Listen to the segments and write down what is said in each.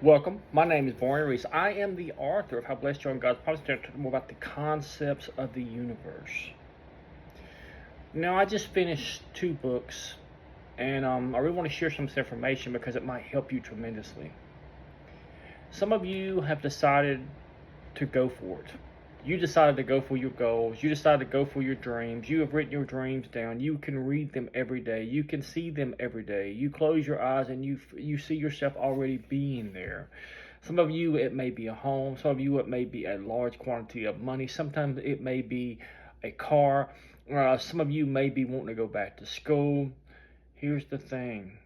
Welcome. My name is Brian Reese. I am the author of How Blessed You Are in God's Promise. Today, talk more about the concepts of the universe. Now, I just finished two books, and I really want to share some of this information because it might help you tremendously. Some of you have decided to go for it. You decided to go for your goals. You decided to go for your dreams. You have written your dreams down. You can read them every day. You can see them every day. You close your eyes and you see yourself already being there. Some of you, it may be a home. Some of you, it may be a large quantity of money. Sometimes it may be a car. Some of you may be wanting to go back to school. Here's the thing.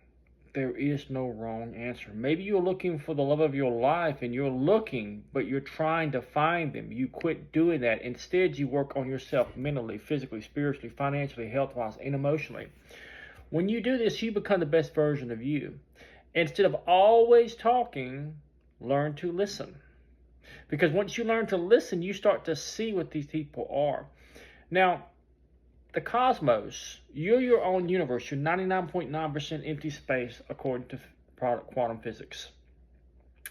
There is no wrong answer. Maybe you're looking for the love of your life and you're looking, but you're trying to find them. You quit doing that. Instead, you work on yourself mentally, physically, spiritually, financially, health-wise, and emotionally. When you do this, you become the best version of you. Instead of always talking, learn to listen. Because once you learn to listen, you start to see what these people are. Now, the cosmos, you're your own universe. You're 99.9% empty space according to quantum physics.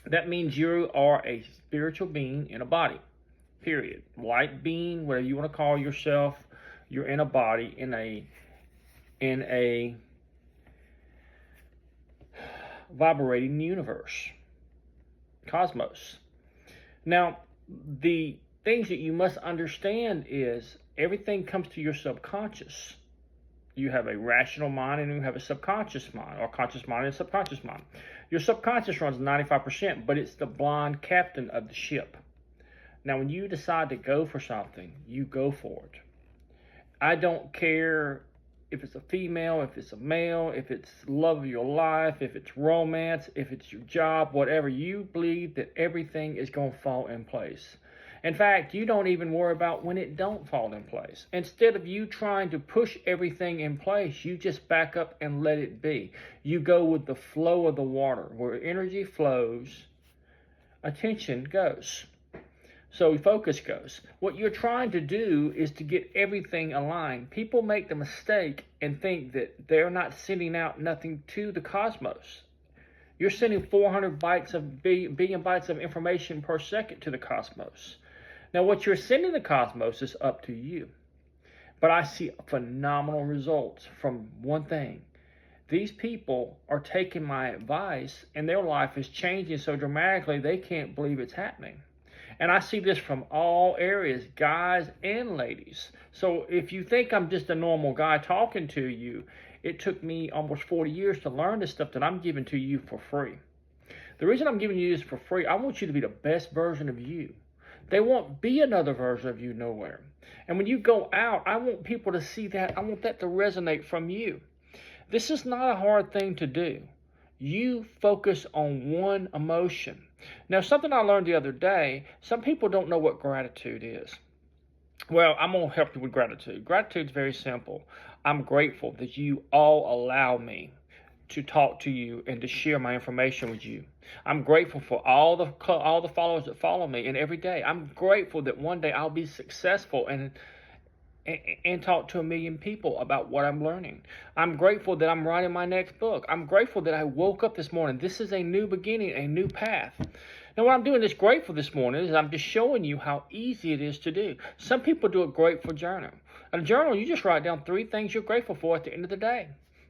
That means you are a spiritual being in a body, period. Light being, whatever you want to call yourself, you're in a body, in a vibrating universe, cosmos. Now, the things that you must understand is everything comes to your subconscious. You have a rational mind and you have a subconscious mind, or conscious mind and subconscious mind. Your subconscious runs 95%, but it's the blind captain of the ship. Now, when you decide to go for something, you go for it. I don't care if it's a female, if it's a male, if it's love of your life, if it's romance, if it's your job, whatever. You believe that everything is going to fall in place. In fact, you don't even worry about when it don't fall in place. Instead of you trying to push everything in place, you just back up and let it be. You go with the flow of the water. Where energy flows, attention goes. So focus goes. What you're trying to do is to get everything aligned. People make the mistake and think that they're not sending out nothing to the cosmos. You're sending 400 billion bytes of information per second to the cosmos. Now, what you're sending the cosmos is up to you. But I see phenomenal results from one thing. These people are taking my advice and their life is changing so dramatically they can't believe it's happening. And I see this from all areas, guys and ladies. So if you think I'm just a normal guy talking to you, it took me almost 40 years to learn this stuff that I'm giving to you for free. The reason I'm giving you this for free, I want you to be the best version of you. There won't be another version of you nowhere. And when you go out, I want people to see that. I want that to resonate from you. This is not a hard thing to do. You focus on one emotion. Now, something I learned the other day, some people don't know what gratitude is. Well, I'm going to help you with gratitude. Gratitude is very simple. I'm grateful that you all allow me to talk to you and to share my information with you. I'm grateful for all the followers that follow me, and every day I'm grateful that one day I'll be successful and talk to 1 million people about what I'm learning. I'm grateful that I'm writing my next book. I'm grateful that I woke up this morning. This is a new beginning, a new path. Now, what I'm doing this grateful this morning is I'm just showing you how easy it is to do. Some people do a grateful journal. In a journal, you just write down 3 things you're grateful for at the end of the day.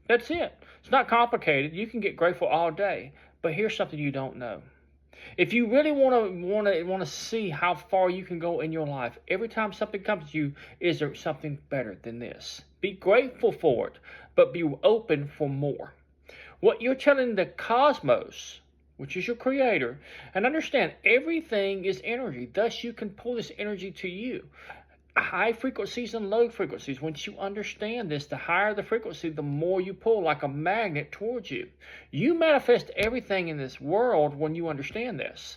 That's it. It's not complicated. You can get grateful all day. But here's something you don't know. If you really want to see how far you can go in your life, every time something comes to you, is there something better than this? Be grateful for it, but be open for more. What you're telling the cosmos, which is your creator, and understand everything is energy. Thus, you can pull this energy to you. High frequencies and low frequencies. Once you understand this, the higher the frequency, the more you pull like a magnet towards you. You manifest everything in this world when you understand this.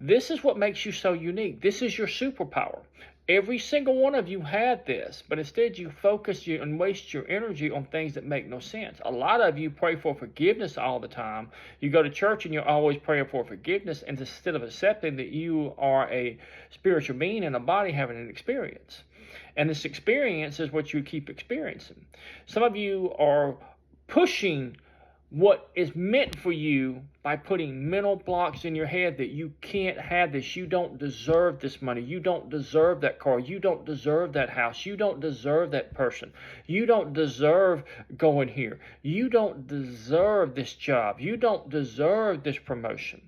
This is what makes you so unique. This is your superpower. Every single one of you had this, but instead you focus and waste your energy on things that make no sense. A lot of you pray for forgiveness all the time. You go to church and you're always praying for forgiveness, and instead of accepting that you are a spiritual being in a body having an experience. And this experience is what you keep experiencing. Some of you are pushing what is meant for you by putting mental blocks in your head that you can't have this, you don't deserve this money, you don't deserve that car, you don't deserve that house, you don't deserve that person, you don't deserve going here, you don't deserve this job, you don't deserve this promotion.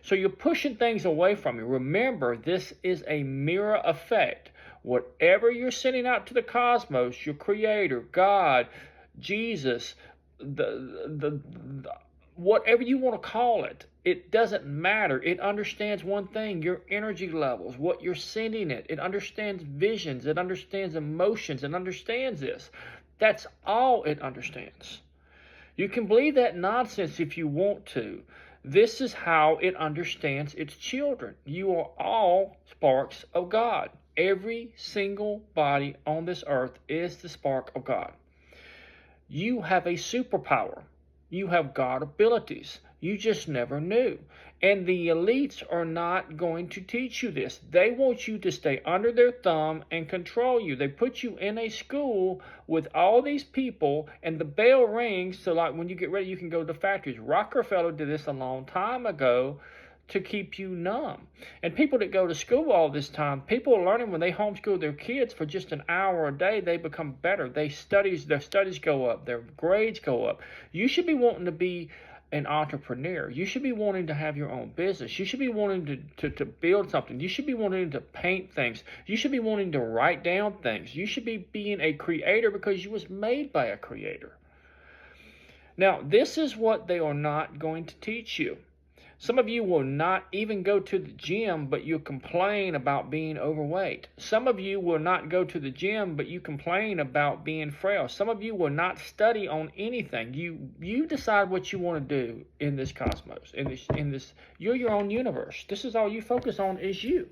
So you're pushing things away from you. Remember, this is a mirror effect. Whatever you're sending out to the cosmos, your creator, God, Jesus, the whatever you want to call it, it doesn't matter. It understands one thing: your energy levels, what you're sending it. It understands visions, it understands emotions, it understands this. That's all it understands. You can believe that nonsense if you want to. This is how it understands its children. You are all sparks of God. Every single body on this earth is the spark of God. You have a superpower. You have God abilities. You just never knew. And the elites are not going to teach you this. They want you to stay under their thumb and control you. They put you in a school with all these people, and the bell rings, so like when you get ready, you can go to the factories. Rockefeller did this a long time ago to keep you numb. And people that go to school all this time, people are learning when they homeschool their kids for just an hour a day, they become better. Their studies go up, their grades go up. You should be wanting to be an entrepreneur. You should be wanting to have your own business. You should be wanting to build something. You should be wanting to paint things. You should be wanting to write down things. You should be being a creator because you was made by a creator. Now, this is what they are not going to teach you. Some of you will not even go to the gym, but you complain about being overweight. Some of you will not go to the gym, but you complain about being frail. Some of you will not study on anything. You decide what you want to do in this cosmos, in this. You're your own universe. This is all you focus on is you.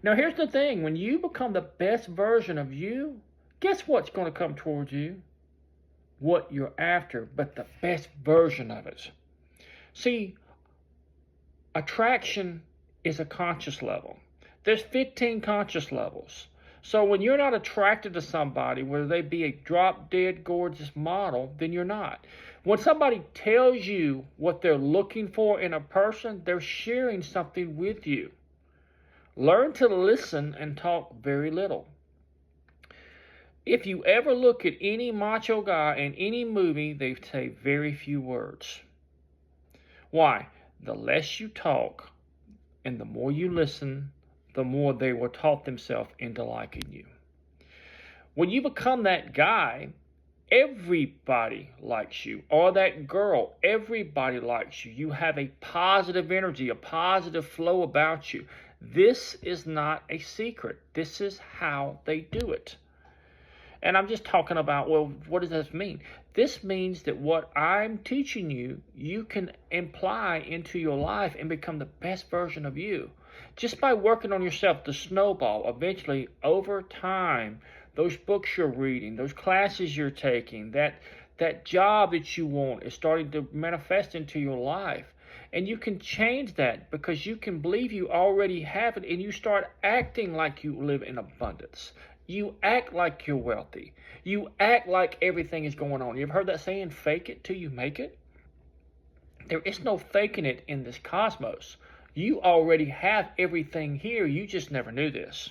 Now, here's the thing: when you become the best version of you, guess what's going to come towards you? What you're after, but the best version of it. See, attraction is a conscious level. There's 15 conscious levels. So when you're not attracted to somebody, whether they be a drop-dead gorgeous model, then you're not. When somebody tells you what they're looking for in a person, they're sharing something with you. Learn to listen and talk very little. If you ever look at any macho guy in any movie, they say very few words. Why? The less you talk and the more you listen, the more they will talk themselves into liking you. When you become that guy, everybody likes you. Or that girl, everybody likes you. You have a positive energy, a positive flow about you. This is not a secret. This is how they do it. And I'm just talking about, well, what does this mean? This means that what I'm teaching you, you can imply into your life and become the best version of you. Just by working on yourself, the snowball, eventually, over time, those books you're reading, those classes you're taking, that job that you want is starting to manifest into your life. And you can change that because you can believe you already have it, and you start acting like you live in abundance. You act like you're wealthy. You act like everything is going on. You ever heard that saying, fake it till you make it? There is no faking it in this cosmos. You already have everything here. You just never knew this.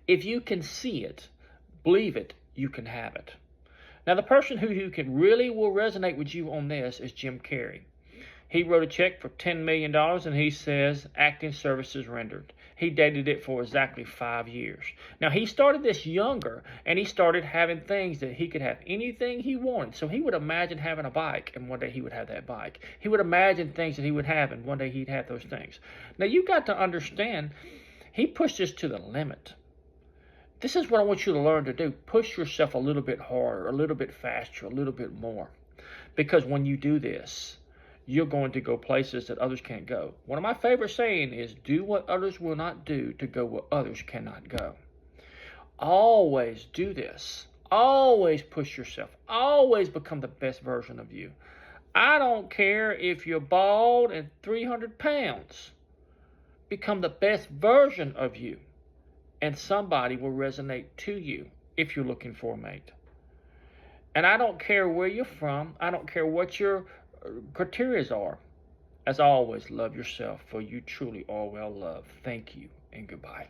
If you can see it, believe it, you can have it. Now, the person who can really will resonate with you on this is Jim Carrey. He wrote a check for $10 million, and he says, acting services rendered. He dated it for exactly 5 years. Now, he started this younger, and he started having things that he could have anything he wanted. So he would imagine having a bike, and one day he would have that bike. He would imagine things that he would have, and one day he'd have those things. Now, you got to understand, he pushed this to the limit. This is what I want you to learn to do. Push yourself a little bit harder, a little bit faster, a little bit more. Because when you do this, you're going to go places that others can't go. One of my favorite sayings is, do what others will not do to go where others cannot go. Always do this. Always push yourself. Always become the best version of you. I don't care if you're bald and 300 pounds. Become the best version of you. And somebody will resonate to you if you're looking for a mate. And I don't care where you're from. I don't care what your criteria are. As always, love yourself, for you truly are well loved. Thank you and goodbye.